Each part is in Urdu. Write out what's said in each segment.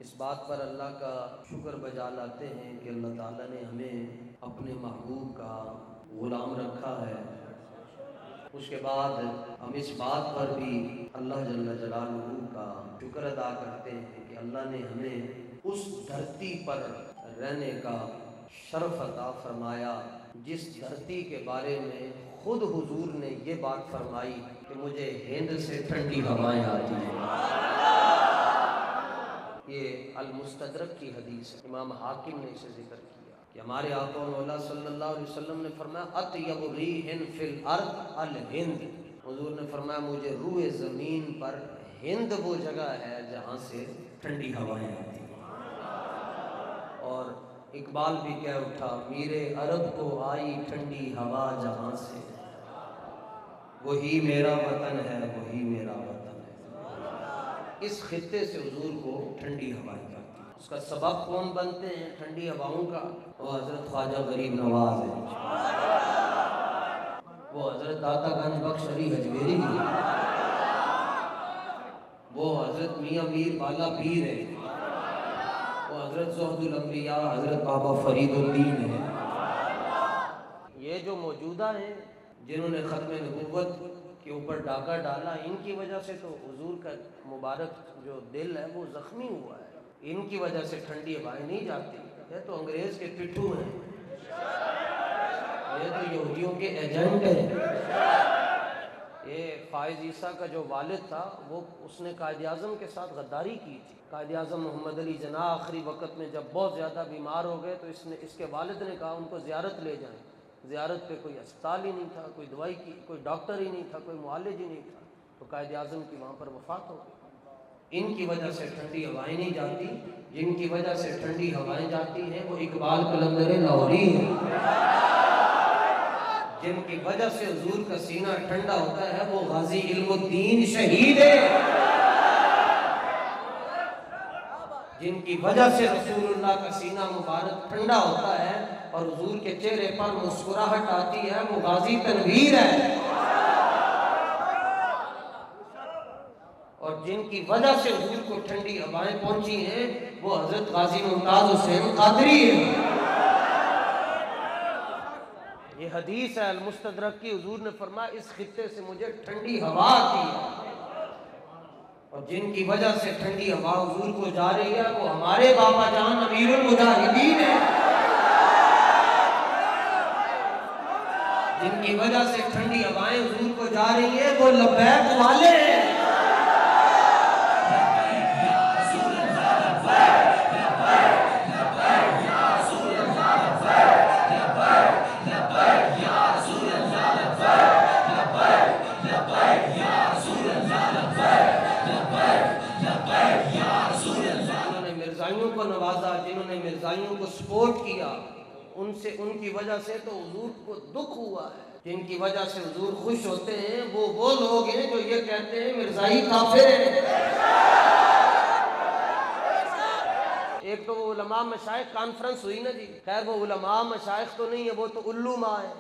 اس بات پر اللہ کا شکر بجا لاتے ہیں کہ اللہ تعالیٰ نے ہمیں اپنے محبوب کا غلام رکھا ہے۔ اس کے بعد ہم اس بات پر بھی اللہ جل جلالہ کا شکر ادا کرتے ہیں کہ اللہ نے ہمیں اس دھرتی پر رہنے کا شرف عطا فرمایا جس دھرتی کے بارے میں خود حضور نے یہ بات فرمائی کہ مجھے ہند سے ٹھنڈی ہوائیں آتی ہیں۔ یہ المستدرک کی حدیث ہے، امام حاکم نے اسے ذکر کیا کہ ہمارے آقا و مولا صلی اللہ علیہ وسلم نے فرمایا اطیب ریح فی الارض الہند، حضور نے فرمایا مجھے روئے زمین پر ہند وہ جگہ ہے جہاں سے ٹھنڈی ہوائیں آتی ہیں۔ اور اقبال بھی کہہ اٹھا میرے عرب کو آئی ٹھنڈی ہوا جہاں سے، وہی میرا وطن ہے وہی میرا وطن ہے۔ اس خطے سے حضور کو ٹھنڈی ہوائیں جاتی ہیں۔ اس کا سبب کون بنتے ہیں ٹھنڈی ہواؤں کا؟ وہ حضرت خواجہ غریب نواز ہے، وہ حضرت داتا گنج بخش علی حجویری ہے، وہ حضرت میاں میر بالا پیر ہے، وہ حضرت زہد الانبیاء حضرت بابا فرید الدین ہے۔ یہ جو موجودہ ہیں جنہوں نے ختم نبوت کے اوپر ڈاکہ ڈالا، ان کی وجہ سے تو حضور کا مبارک جو دل ہے وہ زخمی ہوا ہے، ان کی وجہ سے ٹھنڈی ہوائیں نہیں جاتی۔ یہ تو انگریز کے پٹھو ہیں، یہ تو یہودیوں کے ایجنٹ ہیں۔ یہ فائز عیسیٰ کا جو والد تھا وہ اس نے قائد اعظم کے ساتھ غداری کی تھی۔ قائد اعظم محمد علی جناح آخری وقت میں جب بہت زیادہ بیمار ہو گئے تو اس کے والد نے کہا ان کو زیارت لے جائیں۔ زیارت پہ کوئی اسپتال ہی نہیں تھا، کوئی دوائی کی کوئی ڈاکٹر ہی نہیں تھا، کوئی معالج ہی نہیں تھا، تو قائد اعظم کی وہاں پر وفات ہو گئی۔ ان کی وجہ سے ٹھنڈی ہوائیں نہیں جاتی، جن کی وجہ سے ٹھنڈی ہوائیں جاتی ہیں وہ اقبال قلندر لاہوری ہے، جن کی وجہ سے حضور کا سینہ ٹھنڈا ہوتا ہے وہ غازی علم الدین شہید ہے، جن کی وجہ سے رسول اللہ کا سینہ مبارک ٹھنڈا ہوتا ہے اور حضور کے چہرے پر مسکراہٹ آتی ہے وہ غازی تنویر ہے، اور جن کی وجہ سے حضور کو ٹھنڈی ہوائیں پہنچی ہیں وہ حضرت غازی ممتاز حسین قادری ہے۔ یہ حدیث ہے المستدرک کی، حضور نے فرمایا اس خطے سے مجھے ٹھنڈی ہوا آتی ہے، اور جن کی وجہ سے ٹھنڈی ہوا حضور کو جا رہی ہے وہ ہمارے بابا جان امیر المجاہدین ہیں، جن کی وجہ سے ٹھنڈی ہوائیں حضور کو جا رہی ہیں وہ لبیک والے ہیں۔ کو نوازا، جنہوں نے مرزائیوں کو سپورٹ کیا، ان کی وجہ سے تو حضور کو دکھ ہوا ہے۔ جن کی وجہ سے حضور خوش ہوتے ہیں وہ لوگ ہیں جو یہ کہتے ہیں مرزائی کافر ہیں۔ ایک تو وہ علماء مشائخ کانفرنس ہوئی نا جی، خیر وہ علماء مشائخ تو نہیں ہے، وہ تو علو ماں ہے،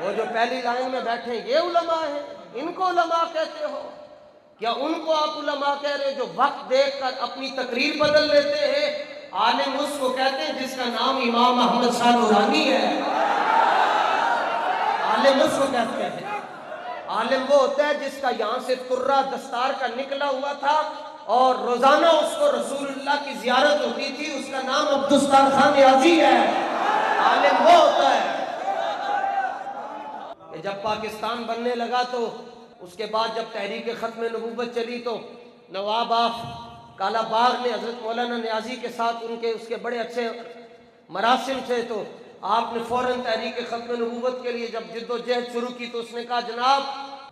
وہ جو پہلی لائن میں بیٹھے یہ علماء ہیں، ان کو علماء کہتے ہو؟ کیا ان کو آپ علماء کہہ رہے جو وقت دیکھ کر اپنی تقریر بدل لیتے ہیں؟ عالم اس کو کہتے ہیں جس کا نام امام احمد شاہ نورانی ہے، عالم اس کو کہتے ہیں۔ عالم وہ ہوتا ہے جس کا یہاں سے ترہ دستار کا نکلا ہوا تھا اور روزانہ اس کو رسول اللہ کی زیارت ہوتی تھی، اس کا نام عبدالستار خان نیازی ہے، عالم وہ ہوتا ہے۔ کہ جب پاکستان بننے لگا تو اس کے بعد جب تحریک ختم نبوت چلی تو نواب آف کالا باغ نے حضرت مولانا نیازی کے ساتھ اس کے بڑے اچھے مراسم تھے، تو آپ نے فوراً تحریک ختم نبوت کے لیے جب جد و جہد شروع کی تو اس نے کہا جناب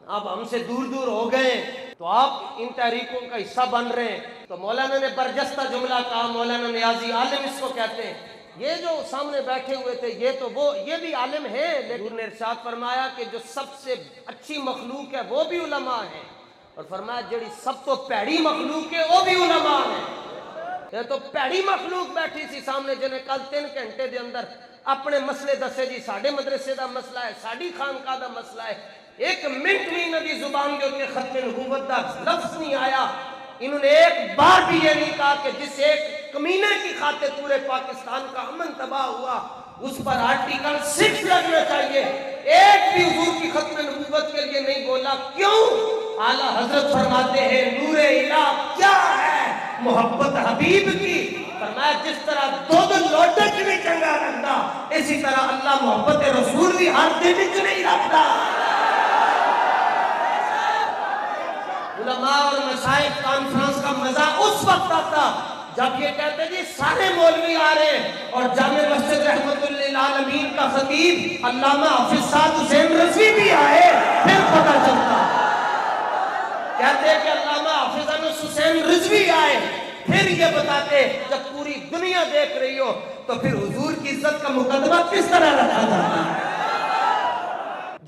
آپ ہم سے دور دور ہو گئے تو آپ ان تحریکوں کا حصہ بن رہے ہیں، تو مولانا نے برجستہ جملہ کہا، مولانا نیازی عالم اس کو کہتے ہیں۔ یہ جو سامنے بیٹھے ہوئے تھے یہ بھی عالم ہیں، لیکن حضور نے ارشاد فرمایا کہ جو سب سے اچھی مخلوق ہے وہ بھی علماء ہیں، اور فرمایا جڑی سب تو پیڑی مخلوق ہے وہ بھی علماء ہیں۔ یہ تو پیڑی مخلوق بیٹھی سی سامنے جنہیں کل 3 گھنٹے دے اندر اپنے مسئلے دسے جی ساڈے مدرسے دا مسئلہ ہے، ساڈی خانقاہ دا مسئلہ ہے، 1 منٹ بھی انہاں دی زبان دے اوتے ختم نبوت دا لفظ نہیں آیا، انہوں نے ایک بار بھی یہ نہیں کہا کہ جس ایک کمینے کی خاطر پورے پاکستان کا امن تباہ ہوا اس پر آرٹیکل 6 لگنا چاہیے، ایک بھی حضور کی ختم نبوت کے لیے نہیں بولا۔ کیوں؟ اعلیٰ حضرت فرماتے ہیں نور الہ کیا ہے؟ محبت حبیب کی۔ فرمایا جس طرح دودھ لوٹے کی بھی چنگا رکھتا، اسی طرح اللہ محبت رسول بھی ہر دن چ نہیں رکھتا۔ علماء اور مشائخ کانفرنس کا مزہ اس وقت آتا جب یہ کہتے جی سارے مولوی آ رہے ہیں اور جامع مسجد رحمت للعالمین کا خطیب علامہ حافظ سعد حسین رضوی بھی آئے، پھر پتہ چلتا۔ کہتے ہیں کہ علامہ حافظ انس حسین رضوی آئے، پھر یہ بتاتے جب پوری دنیا دیکھ رہی ہو تو پھر حضور کی عزت کا مقدمہ کس طرح رکھا جاتا ہے؟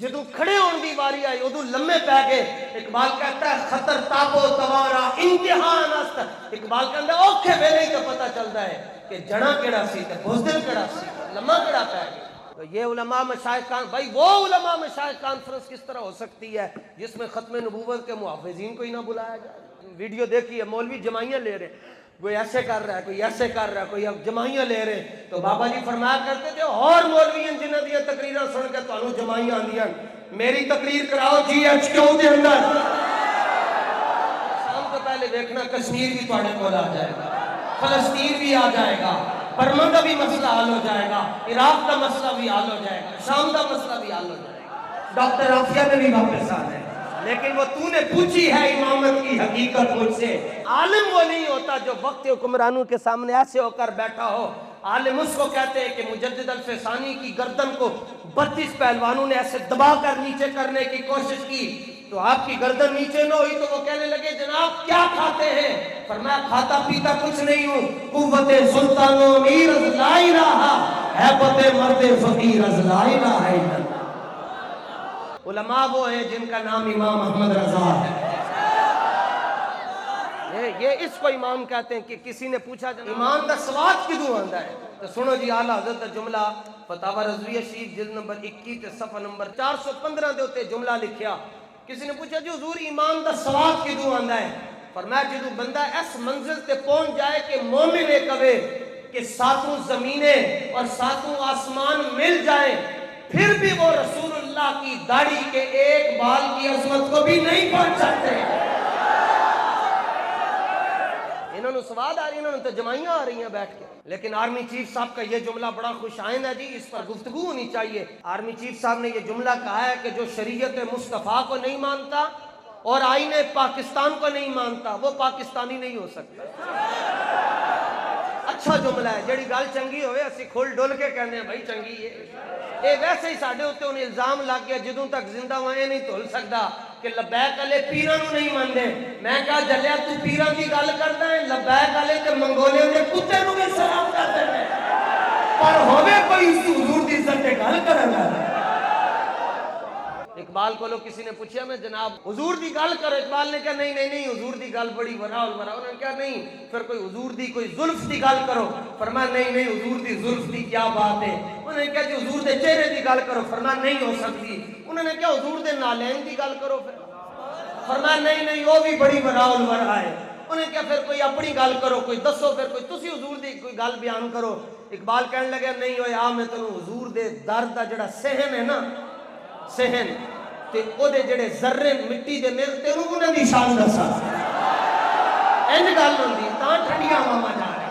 جدو کھڑے ہون دی واری آئی ادو لمے پہ گئے۔ اقبال کہتا ہے خطر تابو توارا امتحان است۔ اقبال کہتا ہے اوکھے ویلے ہی تو پتہ چلتا ہے کہ جڑا کیڑا سی تے بزدل کیڑا سی، لمہ کیڑا پہ گئے۔ تو یہ علماء مشائخ بھائی وہ علماء مشائخ کانفرنس کس طرح ہو سکتی ہے جس میں ختم نبوت کے محافظین کو ہی نہ بلایا جائے؟ ویڈیو دیکھی ہے، مولوی جمائیاں لے رہے ہیں، کوئی ایسے کر رہا ہے، کوئی ایسے کر رہا ہے، کوئی اب جمائیاں لے رہے ہیں۔ تو بابا جی فرمایا کرتے تھے اور مولوی جنہاں دیا تقریریں سن کے تانوں جمائیاں آندیاں، میری تقریر کراؤ جی ایچ کیو دے اندر، شام کو پہلے دیکھنا کشمیر بھی تواڈے کول آ جائے گا، فلسطین بھی آ جائے گا، برما کا بھی مسئلہ حل ہو جائے گا، عراق کا مسئلہ بھی حل ہو جائے گا، شام کا مسئلہ بھی حل ہو جائے گا، ڈاکٹر عافیہ نے بھی واپس آ جائے گا۔ لیکن وہ تو نے پوچھی ہے امامت کی حقیقت مجھ سے۔ عالم وہ نہیں ہوتا جو وقت حکمرانوں کے سامنے ایسے ہو کر بیٹھا ہو۔ عالم اس کو کہتے ہیں کہ مجدد الفسانی کی گردن کو 32 پہلوانوں نے ایسے دبا کر نیچے کرنے کی کوشش کی تو آپ کی گردن نیچے نہ ہوئی تو وہ کہنے لگے جناب کیا کھاتے ہیں؟ فرمایا کھاتا پیتا کچھ نہیں ہوں، قوت سلطان و امیر از لا الہ، ہیبت مرد فقیر از لا الہ الا اللہ۔ علماء وہ ہیں جن کا نام امام احمد رضا ہے۔ یہ اس کو امام کہتے ہیں کہ کسی نے پوچھا امام دا سواد کدوں آندا ہے؟ تو سنو جی اعلیٰ حضرت دا جملہ فتاوی رضویہ شریف جلد نمبر 21 تے صفحہ نمبر 415 دے اتے جملہ لکھیا۔ کسی نے پوچھا جی حضور ایمان دا سواد کدوں آندا ہے؟ فرمایا جدو بندہ اس منزل تے پہنچ جائے کہ مومن نے کہے کہ ساتوں زمینیں اور ساتوں آسمان مل جائیں پھر بھی وہ رسول اللہ کی داڑھی کے ایک بال کی عظمت کو بھی نہیں پہنچ سکتے۔ انہوں نے سواد آ رہی ہیں، انہوں نے تو جمائیاں آ رہی ہیں بیٹھ کے۔ لیکن آرمی چیف صاحب کا یہ جملہ بڑا خوش آئند ہے جی، اس پر گفتگو ہونی چاہیے۔ آرمی چیف صاحب نے یہ جملہ کہا ہے کہ جو شریعت مصطفیٰ کو نہیں مانتا اور آئین پاکستان کو نہیں مانتا وہ پاکستانی نہیں ہو سکتا۔ اچھا جملہ ہے، جڑی گل چنگی ہوئے اسی کھل ڈول کے کہنے ہیں بھائی چنگی ہے۔ اے ویسے ہی ساڈے اوتے انہیں الزام لگ گیا جدوں تک زندہ ہوئے نہیں تھل سکدا کہ لبیک والے پیراں نوں نہیں مندے۔ میں کہا جلیا تو پیراں دی گل کردا ہے، لبیک والے تے منگولے دے کتے نوں بھی سلام کردے نے، پر ہوے کوئی حضور دی عزت تے گل کرن والا۔ اقبال کو کسی نے پوچھا میں جناب حضور دی گل کرو، اقبال نے کہا نہیں نہیں نہیں حضور دی گل بڑی ورا الورا۔ انہوں نے کہا نہیں پھر کوئی حضور دی کوئی زلف دی گل کرو۔ فرمایا نہیں نہیں حضور دی زلف دی کیا بات ہے۔ انہوں نے کہا جی حضور دے چہرے دی گل کرو۔ فرمایا نہیں ہو سکتی۔ انہوں نے کہا حضور دے نالین دی گل کرو۔ فرمایا نہیں نہیں وہ بھی بڑی ورا الورا ہے۔ انہوں نے کہا پھر کوئی اپنی گل کرو، کوئی دسو پھر کوئی تسی حضور دی کوئی گل بیان کرو۔ اقبال کہنے لگا نہیں ہوئے آ میں تنوں حضور دے درد دا جڑا صحن ہے نا صحن تے او دے جڑے ذرے مٹی دے ملتے انہوں دی شان دسا اینج گل ہوندی تاں ٹھنڈیاں ہواواں جا رہی۔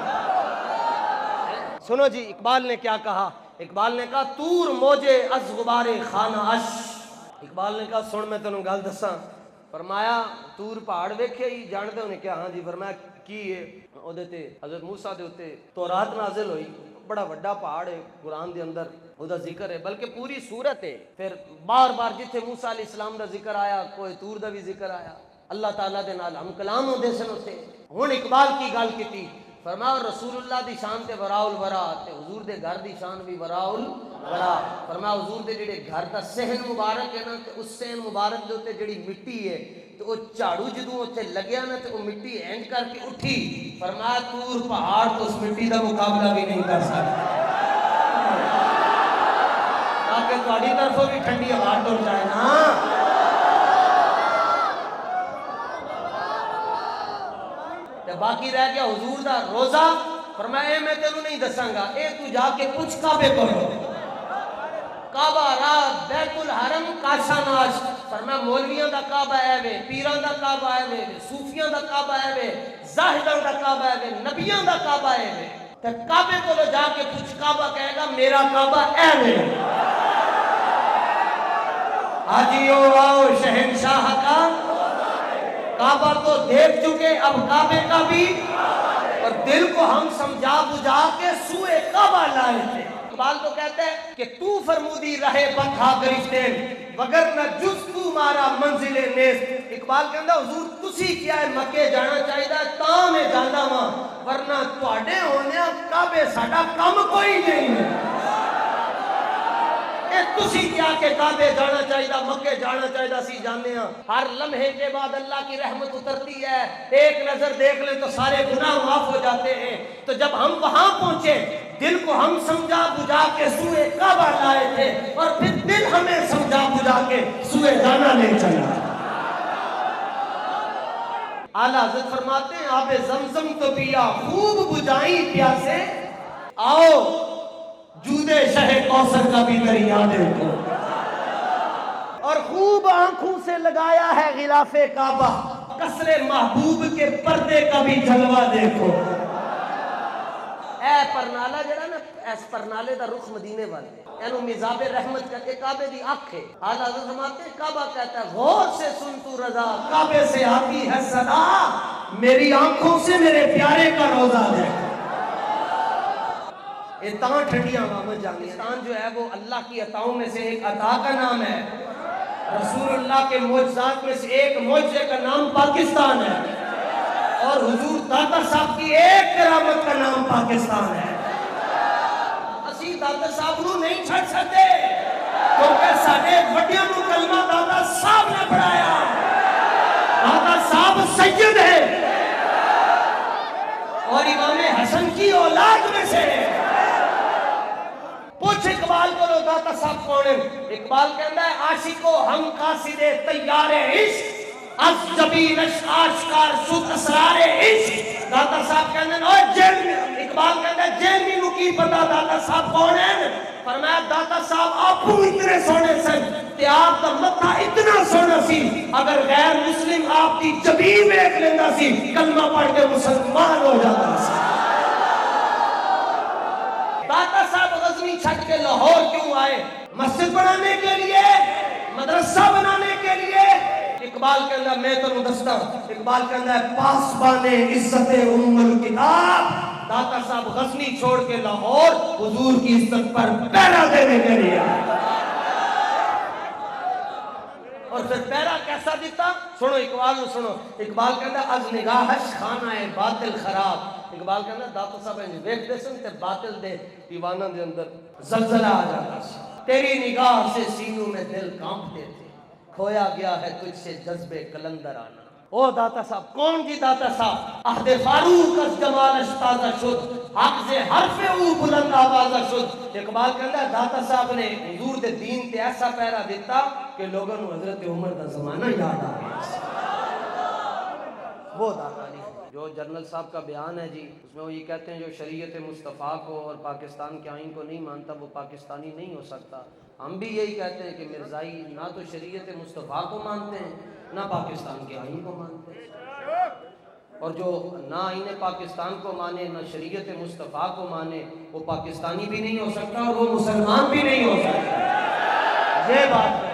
سنو جی اقبال نے کیا کہا۔ اقبال نے کہا تور موجے از غبار خانہ اش۔ اقبال نے کہا سن میں تینوں گل دساں۔ فرمایا تور پہاڑ ویکھے ہی جاندے ہونے کیا؟ ہاں جی۔ فرمایا کی ہے؟ او دے تے حضرت موسیٰ دے اوتے تورات نازل ہوئی، بڑا وڈا پہاڑ ہے قرآن دے اندر او دا ذکر ہے، بلکہ پوری سورت ہے۔ پھر بار بار جتھے موسیٰ علیہ السلام دا ذکر آیا کوئی تور دا بھی ذکر آیا، اللہ تعالیٰ دے نال ہم کلام ہوندے سن اوتے۔ ہن اقبال کی گل کیتی، فرمایا رسول اللہ دی شان تے وراء الورا تے حضور دے گھر دی شان بھی وراء الورا۔ فرمایا حضور دے جڑے گھر دا صحن مبارک ہے نا تے اس صحن مبارک دے اوتے جڑی مٹی ہے تو وہ جھاڑو جدوں اوتے لگیا نا تے وہ مٹی اینج کر کے اٹھی۔ فرمایا تور پہاڑ تو اس مٹی دا مقابلہ بھی نہیں کر سکتا، تاکہ تہاڈی طرفوں بھی ٹھنڈی ہوا ٹر جائے نا۔ تے باقی رہ گیا حضور دا روزہ، فرمایا میں تینوں نہیں دساں گا، اے تو جا کے پوچھ کعبے کو، کعبہ رات بیت الحرم کاشا ناش، فرمایا مولویاں دا کعبہ ہے وے، پیراں دا کعبہ ہے وے، صوفیاں دا کعبہ ہے وے، زاہداں دا کعبہ ہے وے، نبیاں دا کعبہ ہے وے، تے کعبے کو جا کے پوچھ، کعبہ کہے گا میرا کعبہ ہے وے۔ آجیو آؤ شہنشاہ کا کعبہ تو دیکھ چکے، اب کعبے کا بھی، اور دل کو ہم سمجھا بجھا کے سوئے کعبہ لائے تھے۔ اقبال تو کہتا ہے کہ تو فرمودی رہے بکھا گرفتین وگرنہ جز تو مارا منزل نیست۔ اقبال کہتا ہے حضور تسی کیا ہے مکے جانا چاہیے تاں میں جانا ہاں، ورنہ تواڈے ہونے کعبے ساڈا کم کوئی نہیں ہے۔ تسی کیا کہ کعبے جانا چاہیے مکے جانا چاہیے سی جانے ہاں، ہر لمحے کے بعد اللہ کی رحمت اترتی ہے، ایک نظر دیکھ لیں تو سارے گناہ معاف ہو جاتے ہیں۔ تو جب ہم وہاں پہنچے دل کو ہم سمجھا بجھا کے سوئے کعبہ لائے تھے، اور پھر دل ہمیں سمجھا بجھا کے سوئے جانا لے چلا۔ اعلیٰ حضرت فرماتے ہیں آب زمزم تو پیا خوب بجھائیں پیاسے، آؤ جودے شہ کوثر کا بھی دریا دیکھو، اور خوب آنکھوں سے لگایا ہے غلاف کعبہ، قصر محبوب کے پردے کا بھی جلوہ دیکھو۔ اے پرنالا جڑا نا، اس پرنالے دا رخ مدینے والے، اینو مزاب رحمت کر کے کعبے دی آنکھ ہے۔ اعلیٰ حضرت فرماتے ہیں کعبہ کہتا ہے غور سے سن تو رضا، کعبے سے آتی ہے صدا، میری آنکھوں سے میرے پیارے کا روزہ دیکھو۔ اتان ٹھنڈیاں ہوا جانستان جو ہے وہ اللہ کی عطاؤں میں سے ایک عطا کا نام ہے، رسول اللہ کے معجزات میں سے ایک معجزے کا نام پاکستان ہے، اور حضور داتا صاحب کی ایک کرامت کا نام پاکستان ہے۔ اسی داتا صاحب نو نہیں چھڑ سکتے کیونکہ ساڑھے وڈیاں نو کلمہ داتا صاحب نے پڑھایا، داتا صاحب سید ہے اور امام حسن کی اولاد میں سے۔ پوچھ اقبال کو لو داتا صاحب کون ہے؟ اقبال کہتا ہے عاشقو ہم قاصد تیار عشق، از جبینش آشکار شد اسرار عشق۔ داتا صاحب کہتے ہیں اوہ جیلمی، اقبال کہتا ہے جیلمی نو کی پتا داتا صاحب کون ہے؟ فرمایا داتا صاحب آپو اتنے سونے سن تے آپ دا متھا اتنا سونا سی، اگر غیر مسلم آپ دی جبین ایک لیندہ سی کلمہ پڑھ کے مسلمان ہو جاتا سی۔ داتا صاحب غزنی چھٹ کے لاہور کیوں آئے؟ مسجد بنانے کے لیے، مدرسہ بنانے کے لیے؟ اقبال کہتا ہے میں تو دستا، اقبال کہتا ہے پاسبان عزت ام الکتاب، داتا صاحب غزنی چھوڑ کے لاہور حضور کی عزت پر پہرا دینے کے لیے، اور پھر پہرا کیسا دیتا؟ سنو اقبال نو سنو، اقبال کہتا ہے از نگاہش خانہ باطل خراب۔ اقبال کہتا ہے داتا صاحب ویکھ دے سن تے باطل دے دیوانہ دے اندر زلزلہ آ جاتا سی، تیری نگاہ سے سینوں میں دل کانپتے تھے، کھویا گیا ہے تجھ سے جذبے کلندر آنا۔ او داتا صاحب کون جی داتا صاحب؟ عہد فاروق از جمالش تازہ شد، حق سے حرف او بلند آوازہ شد۔ اقبال کہتا ہے داتا صاحب نے حضور دے دین تے ایسا پہرا دیتا کہ لوگوں نے حضرت عمر دا زمانہ یاد آ گیا۔ وہ داتا نہیں جو جنرل صاحب کا بیان ہے جی، اس میں وہ یہ کہتے ہیں جو شریعت مصطفیٰ کو اور پاکستان کے آئین کو نہیں مانتا وہ پاکستانی نہیں ہو سکتا۔ ہم بھی یہی کہتے ہیں کہ مرزائی نہ تو شریعت مصطفیٰ کو مانتے ہیں نہ پاکستان کے آئین کو مانتے ہیں، اور جو نہ آئین پاکستان کو مانے نہ شریعت مصطفیٰ کو مانے وہ پاکستانی بھی نہیں ہو سکتا اور وہ مسلمان بھی نہیں ہو سکتا۔ یہ بات ہے۔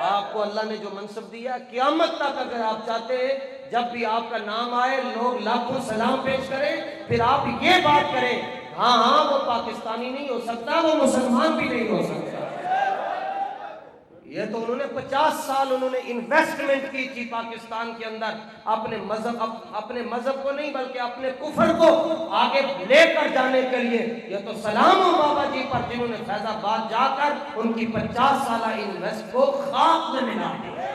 آپ کو اللہ نے جو منصب دیا قیامت تک اگر آپ چاہتے ہیں جب بھی آپ کا نام آئے لوگ لاکھوں سلام پیش کریں، پھر آپ یہ بات کریں ہاں ہاں وہ پاکستانی نہیں ہو سکتا وہ مسلمان بھی نہیں ہو سکتا۔ یہ تو انہوں نے 50 سال انہوں نے انویسٹمنٹ کی تھی پاکستان کے اندر، اپنے مذہب کو نہیں بلکہ اپنے کفر کو آگے لے کر جانے کے لیے۔ یہ تو سلام ہو بابا جی پر جنہوں نے فیض آباد جا کر ان کی 50 سالہ انویسٹ کو خاک میں ملا دیا،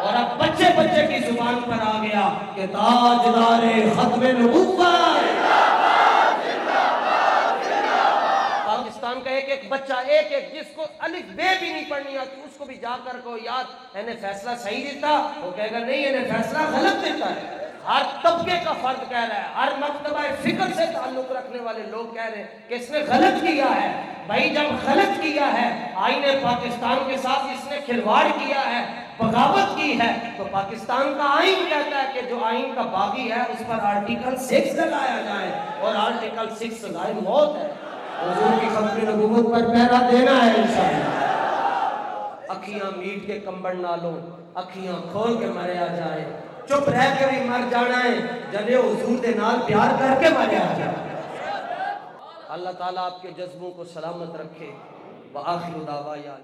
اور اب بچے بچے کی زبان پر آ گیا کہ تاجدار ختم نبوت پاکستان کا ایک ایک بچہ ایک ایک جس کو الف بے بھی نہیں پڑھنی آتی اس کو بھی جا کر کہو یار انہیں فیصلہ صحیح دیتا، وہ کہے گا نہیں انہیں فیصلہ غلط دیتا ہے۔ ہر طبقے کا فرد کہہ رہا ہے، ہر مکتبہ فکر سے تعلق رکھنے والے لوگ کہہ رہے ہیں کہ اس نے غلط کیا ہے۔ بھائی جب غلط کیا ہے، آئین پاکستان کے ساتھ اس نے کھلواڑ کیا ہے، بغاوت کی ہے، تو پاکستان کا آئین کہتا ہے کہ جو آئین کا باغی ہے اس پر آرٹیکل 6 لگایا جائے، اور آرٹیکل 6 سزائے موت ہے۔ حضور کی ختم نبوت پر پہرا دینا ہے انشاءاللہ۔ اکھیاں میٹ کے کمبڑ نہ لو، اکھیاں کھول کے مریا جائے، چپ رہ کے بھی مر جانا ہے، جنے حضور دے نال پیار کر کے مریا جائے۔ اللہ تعالیٰ آپ کے جذبوں کو سلامت رکھے۔ وآخر دعوانا